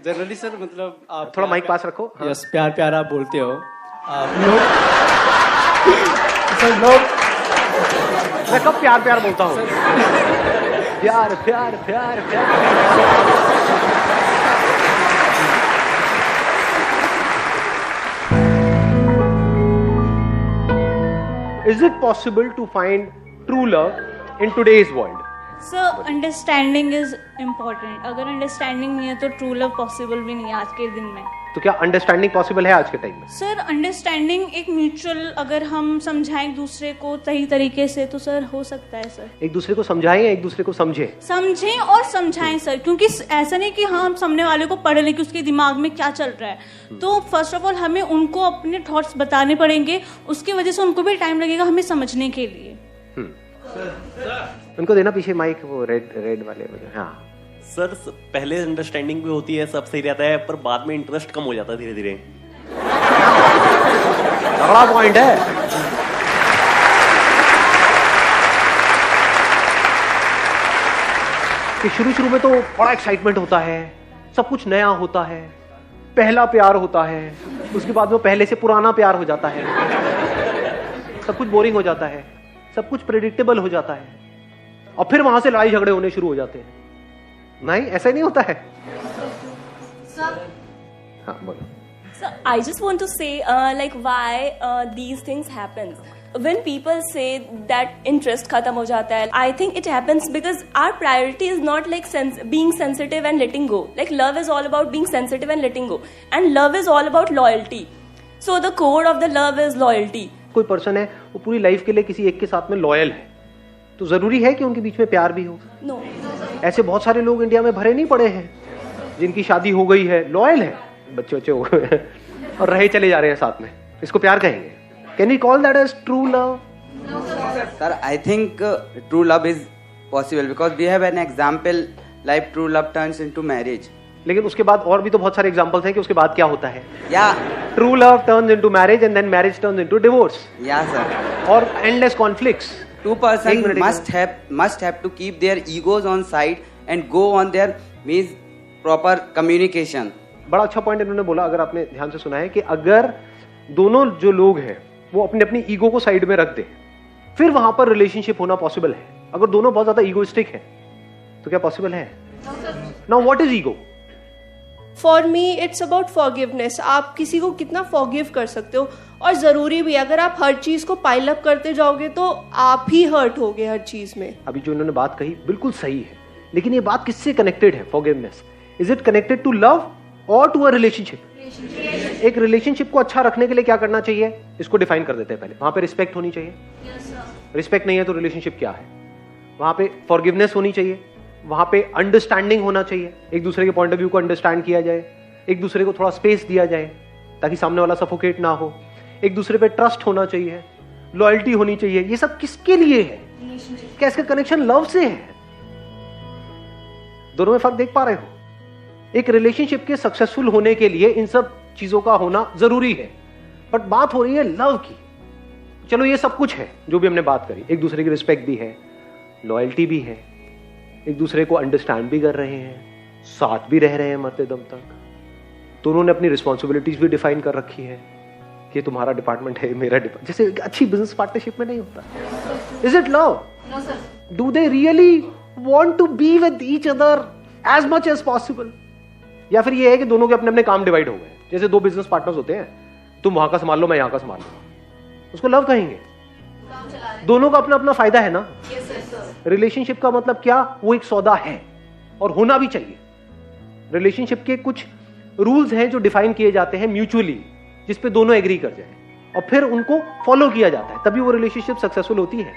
Generally sir मतलब आप थोड़ा माइक पास रखो। हाँ। यस, प्यार प्यार आप बोलते हो लोग सर लोग मैं कब प्यार प्यार बोलता हूँ? प्यार प्यार प्यार प्यार। Is it possible to find true love in today's world? Sir understanding is important. अगर अंडरस्टैंडिंग नहीं है तो ट्रू लव पॉसिबल भी नहीं है आज के दिन में. तो क्या अंडरस्टैंडिंग पॉसिबल है आज के टाइम में? सर अंडरस्टैंडिंग एक म्यूचुअल, अगर हम समझाएं एक दूसरे को सही तरीके से तो सर हो सकता है सर. एक दूसरे को समझाएं, एक दूसरे को समझें और समझाएं सर, क्योंकि ऐसा नहीं कि हाँ हम सामने वाले को पढ़ लें कि उसके दिमाग में क्या चल रहा है. तो फर्स्ट ऑफ ऑल हमें उनको अपने थॉट्स बताने पड़ेंगे, उसकी वजह से उनको भी टाइम लगेगा हमें समझने के लिए. उनको देना पीछे माइक, वो रेड वाले. हाँ सर, पहले अंडरस्टैंडिंग भी होती है, सब सही रहता है, पर बाद में इंटरेस्ट कम हो जाता है धीरे धीरे. बड़ा पॉइंट है. कि शुरू में तो बड़ा एक्साइटमेंट होता है, सब कुछ नया होता है, पहला प्यार होता है, उसके बाद में पहले से पुराना प्यार हो जाता है, सब कुछ बोरिंग हो जाता है, सब कुछ प्रेडिक्टेबल हो जाता है, और फिर वहां से लड़ाई झगड़े होने शुरू हो जाते हैं. नहीं, ऐसा ही नहीं होता है. हाँ बोलो. So I just want to say like why these things happen. When people say that interest खत्म हो जाता है, I think it happens because our priority is not like being sensitive and letting go. Like love is all about being sensitive and letting go, and love is all about loyalty. So the core of the love is loyalty. कोई person है वो पूरी life के लिए किसी एक के साथ में लॉयल है, तो जरूरी है कि उनके बीच में प्यार भी हो? No. ऐसे बहुत सारे लोग इंडिया में भरे नहीं पड़े हैं जिनकी शादी हो गई है, लॉयल है, बच्चे हो गए हैं और रहे चले जा रहे हैं साथ में. इसको प्यार कहेंगे? Can we call that as true love? Sir, I think true love is possible because we have an example like true love turns into marriage. लेकिन उसके बाद और भी तो बहुत सारे एग्जांपल्स हैं कि उसके बाद क्या होता है. True love turns into marriage and then marriage turns into divorce. Yeah, sir. और endless conflicts. Two persons must have to keep their egos on side and go on their means proper communication. बड़ा अच्छा point इन्होंने बोला, अगर आपने ध्यान से सुना है, कि अगर दोनों जो लोग हैं वो अपने अपनी ईगो को साइड में रख दे, फिर वहां पर रिलेशनशिप होना पॉसिबल है. अगर दोनों बहुत ज्यादा ईगोइस्टिक हैं तो क्या पॉसिबल है? Now what is ego? For me it's about forgiveness. आप किसी को कितना फॉरगिव कर सकते हो, और जरूरी भी, अगर आप हर चीज को पाइल अप करते जाओगे तो आप ही हर्ट होगे हर चीज में. अभी जो इन्होंने बात कही बिल्कुल सही है, लेकिन ये बात किससे कनेक्टेड है? Forgiveness. Is it connected to love और टू अ रिलेशनशिप? एक रिलेशनशिप को अच्छा रखने के लिए क्या करना चाहिए, इसको डिफाइन कर देते हैं पहले. वहां पे रिस्पेक्ट होनी चाहिए. रिस्पेक्ट नहीं है तो रिलेशनशिप क्या है? वहां पे फॉरगिवनेस होनी चाहिए, वहां पे अंडरस्टैंडिंग होना चाहिए, एक दूसरे के पॉइंट ऑफ व्यू को अंडरस्टैंड किया जाए, एक दूसरे को थोड़ा स्पेस दिया जाए ताकि सामने वाला सफोकेट ना हो, एक दूसरे पे ट्रस्ट होना चाहिए, लॉयल्टी होनी चाहिए. ये सब किसके लिए है? क्या इसका कनेक्शन लव से है? दोनों में फर्क देख पा रहे हो? एक रिलेशनशिप के सक्सेसफुल होने के लिए इन सब चीजों का होना जरूरी है, बट बात हो रही है लव की. चलो ये सब कुछ है जो भी हमने बात करी, एक दूसरे की रिस्पेक्ट भी है, लॉयल्टी भी है, एक दूसरे को अंडरस्टैंड भी कर रहे हैं, साथ भी रह रहे हैं मरते दम तक. दोनों ने अपनी रिस्पॉन्सिबिलिटीज भी डिफाइन कर रखी है कि तुम्हारा डिपार्टमेंट है, मेरा डिपार्टमेंट. जैसे अच्छी बिजनेस पार्टनरशिप में नहीं होता. Is it love? Do they really want to be with each other as much as possible? या फिर ये है कि दोनों के अपने अपने काम डिवाइड हो गए? जैसे दो बिजनेस पार्टनर्स होते हैं, तुम वहां का संभाल लो, मैं यहां का संभाल लूंगा, उसको लव कहेंगे? दोनों का अपना अपना फायदा है ना. रिलेशनशिप का मतलब क्या? वो एक सौदा है और होना भी चाहिए. रिलेशनशिप के कुछ रूल्स हैं जो डिफाइन किए जाते हैं म्यूचुअली, जिस पे दोनों एग्री कर जाए और फिर उनको फॉलो किया जाता है, तभी वो रिलेशनशिप सक्सेसफुल होती है.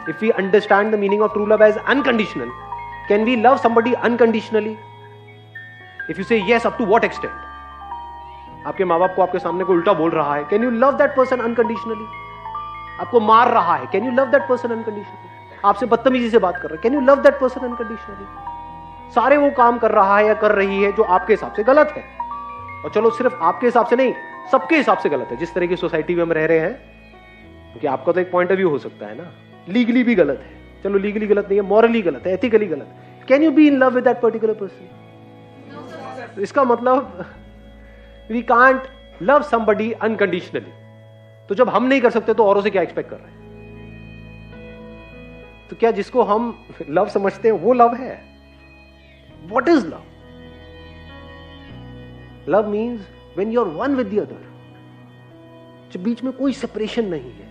If we understand the meaning of true love as unconditional, can we love somebody unconditionally? If you say yes, up to what extent? आपके माँ बाप को आपके सामने कोई उल्टा बोल रहा है, can you love that person unconditionally? आपको मार रहा है, can you love that person unconditionally? आपसे बदतमीजी से बात कर रहा है, can you love that person unconditionally? सारे वो काम कर रहा है या कर रही है जो आपके हिसाब से गलत है, और चलो सिर्फ आपके हिसाब से नहीं, सबके हिसाब से गलत है. जिस तरह की सोसाइटी में हम रह रहे हैं, क्योंकि आपका तो एक पॉइंट ऑफ व्यू हो सकता है ना, लीगली भी गलत है, चलो लीगली गलत नहीं है, मॉरली गलत है, एथिकली गलत है. Can you be in love with that particular person? इसका मतलब we can't love somebody unconditionally. तो जब हम नहीं कर सकते तो औरों से क्या एक्सपेक्ट कर रहे हैं? तो क्या जिसको हम लव समझते हैं वो लव है? What is love? Love means when you are one with the other, जब बीच में कोई सेपरेशन नहीं है,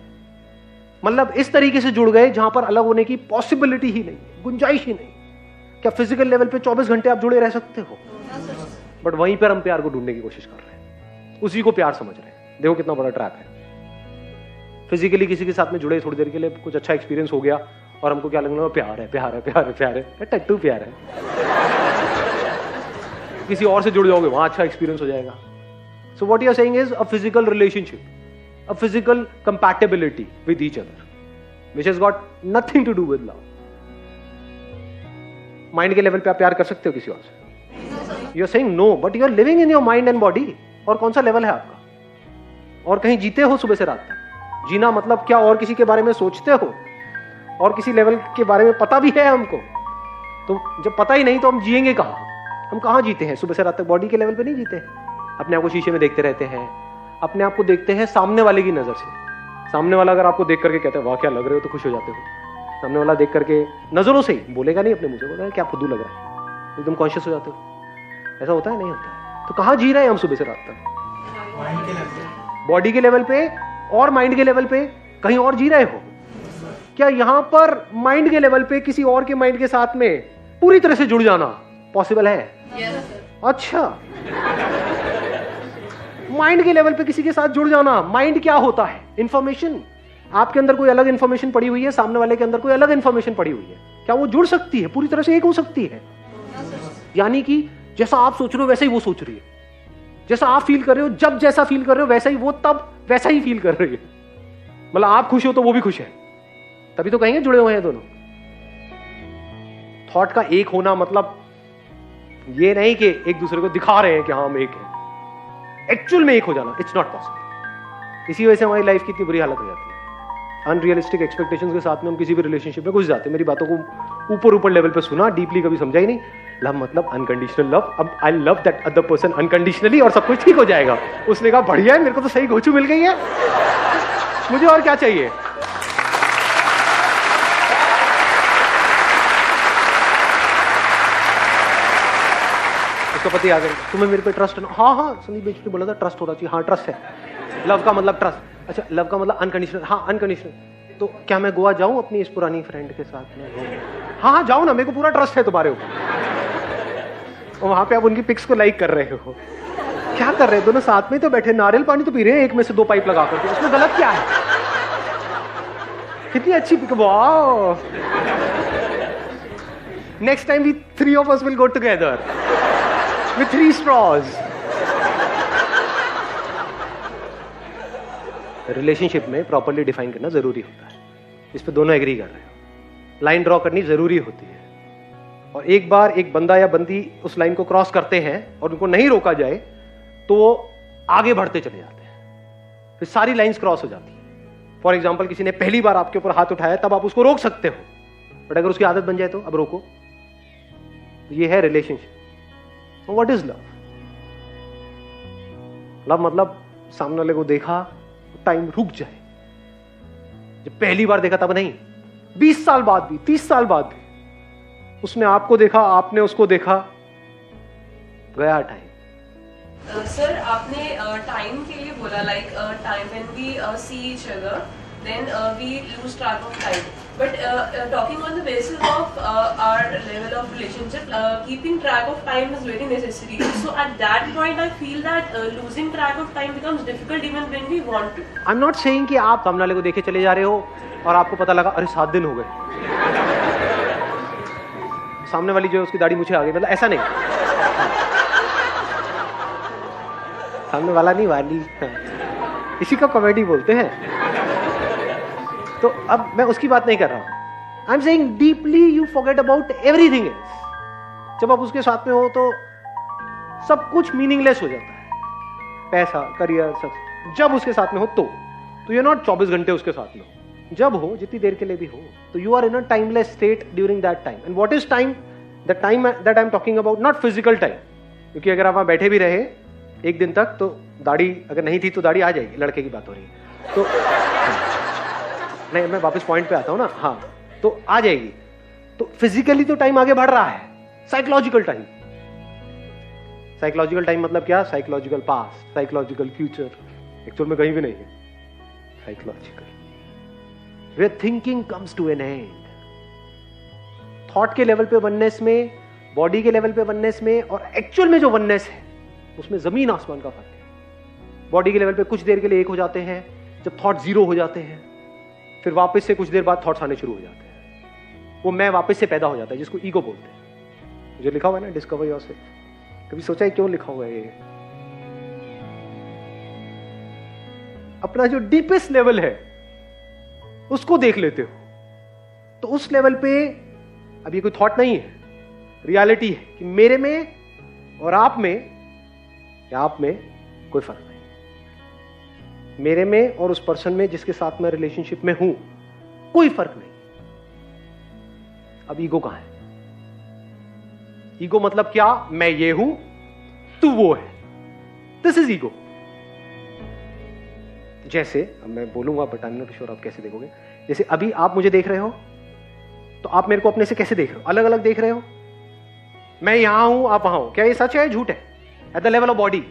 मतलब इस तरीके से जुड़ गए जहां पर अलग होने की पॉसिबिलिटी ही नहीं, गुंजाइश ही नहीं। क्या फिजिकल लेवल पे 24 घंटे आप जुड़े रह सकते हो? बट वहीं पर हम प्यार को ढूंढने की कोशिश कर रहे हैं, उसी को प्यार समझ रहे हैं। देखो कितना बड़ा ट्रैप है। फिजिकली किसी के साथ में जुड़े, थोड़ी देर के लिए कुछ अच्छा एक्सपीरियंस हो गया और हमको क्या लगने लगा, प्यार है प्यार है प्यार है प्यार है, टट्टू प्यार है। किसी और से जुड़ जाओगे, वहां अच्छा एक्सपीरियंस हो जाएगा। So what you are saying is a physical relationship, a physical compatibility with each other, which has got nothing to do with love. Mind के लेवल पे आप प्यार कर सकते हो किसी और से? You are saying no, but you are living in your mind and body. और कौन सा लेवल है आपका? और कहीं जीते हो सुबह से रात तक? जीना मतलब क्या? और किसी के बारे में सोचते हो? और किसी लेवल के बारे में पता भी है हमको? तो जब पता ही नहीं तो हम जिएंगे कहां? हम कहां जीते हैं सुबह से रात तक? बॉडी के लेवल पे नहीं जीते। अपने आप को शीशे में देखते रहते हैं, अपने आप को देखते हैं सामने वाले की नजर से। सामने वाला अगर आपको देख करके कहते हैं वाह क्या लग रहे हो, तो खुश हो जाते हो। सामने वाला देख करके नजरों से ही, बोलेगा नहीं, अपने मुंह से बोलेगा क्या फुद्दू लग रहा है, एकदम कॉन्शियस हो जाते हो। ऐसा होता है? नहीं होता है। तो कहां जी रहे हैं हम सुबह से रात तक? बॉडी के लेवल पे और माइंड के लेवल पे कहीं और जी रहे हो क्या? यहां पर माइंड के लेवल पे किसी और के माइंड के साथ में पूरी तरह से जुड़ जाना पॉसिबल है? अच्छा, माइंड के लेवल पे किसी के साथ जुड़ जाना। माइंड क्या होता है? इंफॉर्मेशन। आपके अंदर कोई अलग इंफॉर्मेशन पड़ी हुई है, सामने वाले के अंदर कोई अलग इंफॉर्मेशन पड़ी हुई है, क्या वो जुड़ सकती है? पूरी तरह से एक हो सकती है? यानी कि जैसा आप सोच रहे हो वैसा ही वो सोच रही है, जैसा आप फील कर रहे हो जब जैसा फील कर रहे हो वैसा ही वो तब वैसा ही फील कर रही है। मतलब आप खुश हो तो वो भी खुश है, तभी तो कहेंगे जुड़े हुए हैं दोनों। थॉट का एक होना मतलब ये नहीं कि एक दूसरे को दिखा रहे हैं कि हाँ हम एक हैं, एक्चुअल में एक हो जाना इट्स नॉट पॉसिबल। इसी वजह से हमारी लाइफ की इतनी बुरी हालत हो जाती है। अनरियलिस्टिक एक्सपेक्टेशंस के साथ में हम किसी भी रिलेशनशिप में घुस जाते हैं। मेरी बातों को ऊपर लेवल पे सुना, डीपली कभी समझा ही नहीं। लव मतलब अनकंडीशनल लव। अब I love that other person unconditionally और सब कुछ ठीक हो जाएगा। उसने कहा बढ़िया है, मेरे को तो सही गोचू मिल गई है, मुझे और क्या चाहिए। उसका पति आ गया, तुम्हें मेरे पे ट्रस्ट है ना? हाँ हाँ, संदीप बेच ने बोला था ट्रस्ट होना चाहिए। हाँ ट्रस्ट है। लव का मतलब ट्रस्ट। अच्छा, लव का मतलब अनकंडीशनल। हाँ अनकंडीशनल। तो क्या मैं गोवा जाऊं अपनी इस पुरानी फ्रेंड के साथ में? हाँ हाँ जाओ ना, मेरे को पूरा ट्रस्ट है तुम्हारे ऊपर। और वहां पे आप उनकी पिक्स को लाइक कर रहे हो। क्या कर रहे हैं दोनों? साथ में तो बैठे, नारियल पानी तो पी रहे हैं एक में से 2 पाइप लगा करके। उसमें गलत क्या है? कितनी अच्छी pic. Wow, next time we 3 of us will go together with 3 straws. रिलेशनशिप में प्रॉपर्ली डिफाइन करना जरूरी होता है। इस पे दोनों एग्री कर रहे हो। लाइन ड्रॉ करनी जरूरी होती है। और एक बार एक बंदा या बंदी उस लाइन को क्रॉस करते हैं और उनको नहीं रोका जाए तो वो आगे बढ़ते चले जाते हैं, फिर सारी लाइंस क्रॉस हो जाती है। फॉर एग्जाम्पल, किसी ने पहली बार आपके ऊपर हाथ उठाया, तब आप उसको रोक सकते हो, बट अगर उसकी आदत बन जाए तो अब रोको। तो ये है relationship. What is love? Love मतलब सामने वाले को देखा, टाइम रुक जाए। जब पहली बार देखा तब नहीं, 20 साल बाद भी, 30 साल बाद भी, उसने आपको देखा, आपने उसको देखा, गया टाइम। सर आपने टाइम के लिए बोला, like time when we see each other then we lose track of time, but talking on the basis of our level of relationship, keeping track of time is very necessary. So at that point I feel that losing track of time becomes difficult even when we want to. I am not saying कि आप सामने वाले को देखे चले जा रहे हो और आपको पता लगा अरे 7 दिन हो गए, सामने वाली जो है उसकी दाढ़ी मुझे आ गई, मतलब ऐसा नहीं। सामने वाला नहीं, वाली, इसी का कॉमेडी बोलते हैं। तो अब मैं उसकी बात नहीं कर रहा हूं। I am saying deeply you forget about everything else. जब आप उसके साथ में हो तो सब कुछ मीनिंगलेस हो जाता है, पैसा, करियर, सब। जब उसके साथ में हो तो यू आर नॉट 24 घंटे उसके साथ में हो, जब हो, जितनी देर के लिए भी हो, तो you are in a timeless state during that time. And what is time? The time that I am talking about, not physical time, क्योंकि अगर आप वहां बैठे भी रहे एक दिन तक तो दाढ़ी अगर नहीं थी तो दाढ़ी आ जाएगी, लड़के की बात हो रही है तो नहीं, मैं वापस पॉइंट पे आता हूं ना। हाँ, तो आ जाएगी। तो फिजिकली तो टाइम आगे बढ़ रहा है, साइकोलॉजिकल टाइम, साइकोलॉजिकल टाइम मतलब क्या? Psychological past, psychological future, actual में कहीं भी नहीं है, psychological, where thinking comes to an end. Thought के लेवल पे वननेस में, बॉडी के लेवल पे वननेस में, और एक्चुअल में जो वननेस है उसमें जमीन आसमान का फर्क है। बॉडी के लेवल पे कुछ देर के लिए एक हो जाते हैं, जब थॉट जीरो हो जाते हैं, फिर वापस से कुछ देर बाद थॉट्स आने शुरू हो जाते हैं, वो मैं वापस से पैदा हो जाता है, जिसको ईगो बोलते हैं। जो लिखा हुआ है ना, डिस्कवर योरसेल्फ, कभी सोचा है क्यों लिखा हुआ है ये? अपना जो डीपेस्ट लेवल है उसको देख लेते हो, तो उस लेवल पे अब ये कोई थॉट नहीं है, रियलिटी है कि मेरे में और आप में, या आप में कोई फर्क नहीं, मेरे में और उस पर्सन में जिसके साथ मैं रिलेशनशिप में हूं कोई फर्क नहीं। अब ईगो कहां है? ईगो मतलब क्या? मैं ये हूं, तू वो है, दिस इज ईगो। जैसे अब मैं बोलूंगा but I am not sure आप कैसे देखोगे। जैसे अभी आप मुझे देख रहे हो तो आप मेरे को अपने से कैसे देख रहे हो? अलग अलग देख रहे हो। मैं यहां हूं, आप वहां हो, क्या ये सच है झूठ है? At the level of body,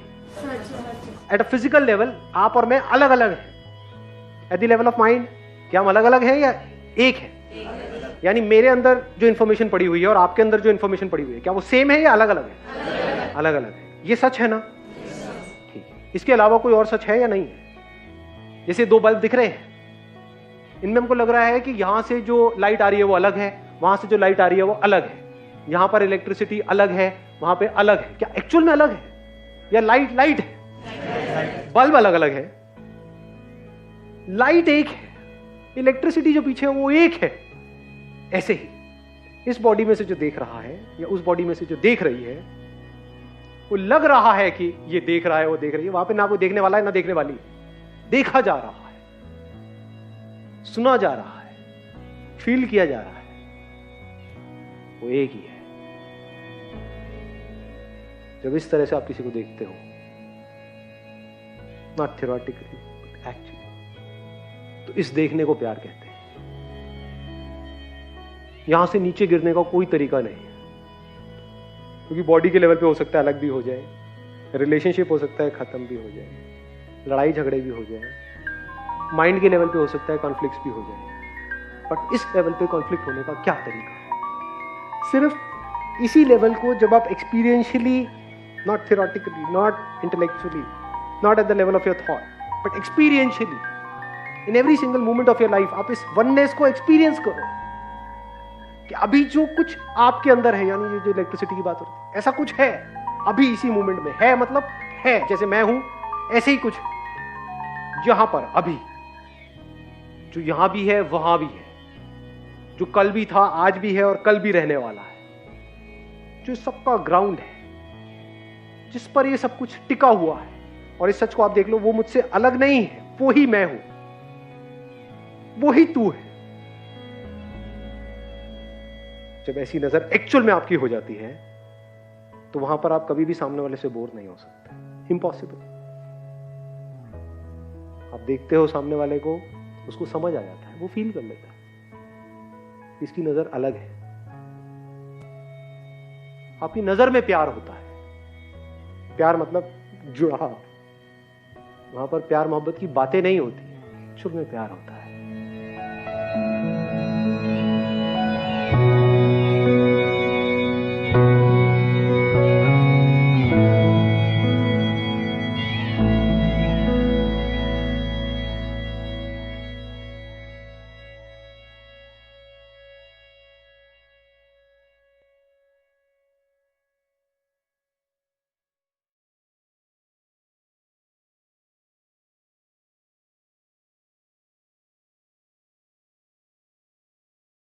at a physical level आप और मैं अलग अलग हैं। At the level of mind क्या हम अलग अलग हैं या एक है? यानी मेरे अंदर जो इंफॉर्मेशन पड़ी हुई है और आपके अंदर जो इंफॉर्मेशन पड़ी हुई है, क्या वो सेम है या अलग अलग है? अलग अलग है। ये सच है ना? ठीक है। इसके अलावा कोई और सच है या नहीं है? जैसे दो बल्ब दिख रहे हैं, इनमें हमको लग रहा है कि यहां से जो लाइट आ रही है वो अलग है, वहां से जो लाइट आ रही है वो अलग है, यहां पर इलेक्ट्रिसिटी अलग है, वहां पे अलग है। क्या एक्चुअल में अलग है या लाइट लाइट है? बल्ब अलग अलग है, लाइट एक है, इलेक्ट्रिसिटी जो पीछे है वो एक है। ऐसे ही इस बॉडी में से जो देख रहा है या उस बॉडी में से जो देख रही है, वो लग रहा है कि ये देख रहा है, वो देख रही है, वहां पे ना कोई देखने वाला है ना देखने वाली है। देखा जा रहा है, सुना जा रहा है, फील किया जा रहा है, वो एक ही है। जब इस तरह से आप किसी को देखते हो, नॉट थियोरेटिकली बट एक्चुअली, तो इस देखने को प्यार कहते हैं। यहां से नीचे गिरने का कोई तरीका नहीं है, क्योंकि बॉडी के लेवल पे हो सकता है अलग भी हो जाए, रिलेशनशिप हो सकता है खत्म भी हो जाए, लड़ाई झगड़े भी हो जाए, माइंड के लेवल पे हो सकता है कॉन्फ्लिक्ट्स भी हो जाए, बट इस लेवल पे कॉन्फ्लिक्ट होने का क्या तरीका है? सिर्फ इसी लेवल को जब आप experientially, not theoretically, not intellectually, not at the level of your thought, but experientially in every single moment of your life, आप इस वननेस को एक्सपीरियंस करो कि अभी जो कुछ आपके अंदर है, यानी ये जो इलेक्ट्रिसिटी की बात हो रही है, ऐसा कुछ है अभी इसी मोमेंट में है, मतलब है, जैसे मैं हूं ऐसे ही कुछ यहां पर अभी, जो यहां भी है वहां भी है, जो कल भी था आज भी है और कल भी रहने वाला है, जो सबका ग्राउंड है, जिस पर ये सब कुछ टिका हुआ है। और इस सच को आप देख लो, वो मुझसे अलग नहीं है, वो ही मैं हूं, वो ही तू है। जब ऐसी नजर एक्चुअल में आपकी हो जाती है, तो वहां पर आप कभी भी सामने वाले से बोर नहीं हो सकते, इम्पॉसिबल। आप देखते हो सामने वाले को, उसको समझ आ जाता है, वो फील कर लेता है, इसकी नजर अलग है। आपकी नजर में प्यार होता है, प्यार मतलब जुड़ाव। वहां पर प्यार मोहब्बत की बातें नहीं होती, शुरू में प्यार होता है।